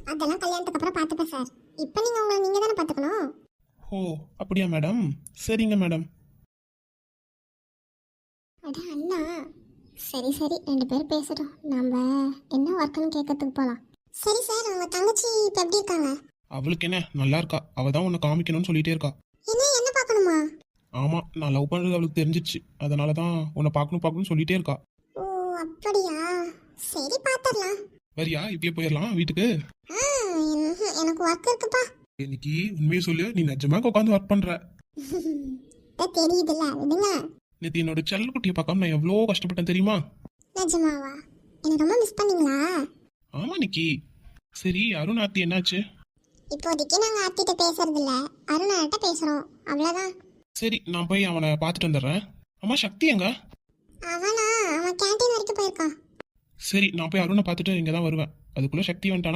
அதெல்லாம் கல்யாணத்துக்கு அப்புறம் பார்த்துப்பேன் சார். இப்போ நீங்கள் உங்களை நீங்கள் தானே பார்த்துக்கணும். ஓ அப்படியா மேடம், சரிங்க மேடம். அட அண்ணா, சரி சரி, 2 பேரும் பேசட்டும். நம்ம என்ன ஒர்க்குன்னு கேட்கறதுக்கு போகலாம். சரி சார், உங்கள் தங்கச்சி இப்போ எப்படி இருக்காங்க? அவளுக்கு என்ன, நல்லா இருக்கா. அவள் தான் உன்னை காமிக்கணும்னு சொல்லிட்டே இருக்கா. என்ன பார்க்கணுமா? ஆமாம், நான் லவ் பண்ணுறது அவளுக்கு தெரிஞ்சிச்சு. அதனால தான் உன்னை பார்க்கணும்னு சொல்லிட்டே இருக்கா. ஓ அப்படியா, சரி பார்த்துடலாம். வரியா, இப்பயே போயிடலாம் வீட்டுக்கு. எனக்கு ஒர்க் இருக்குப்பா. இன்னைக்கு உண்மையை சொல்லு, நீ நிஜமாக உட்காந்து ஒர்க் பண்ற. தெரியுதுல்ல, விடுங்க. நேற்று என்னோட செல்லக்குட்டியை பார்க்காம நான் எவ்வளோ கஷ்டப்பட்டேன் தெரியுமா? நிஜமாவா? எனக்கு ரொம்ப மிஸ் பண்ணீங்களா? ஆமா நிக்கி. சரி, அருண் ஆர்த்தி என்னாச்சு? இப்போதைக்கு நாங்கள் ஆர்த்திட்ட பேசுறது இல்ல, அருணாட்ட பேசுகிறோம், அவ்வளோதான். சரி, நான் போய் அவனை பார்த்துட்டு வந்துடுறேன். அம்மா சக்தி எங்க? அவன் கேண்டீன் வரைக்கும் போயிருக்கான். சரி, நான் போய் அருணை பார்த்துட்டு இங்கே தான் வருவேன். அதுக்குள்ளே சக்தி வந்துட்டானா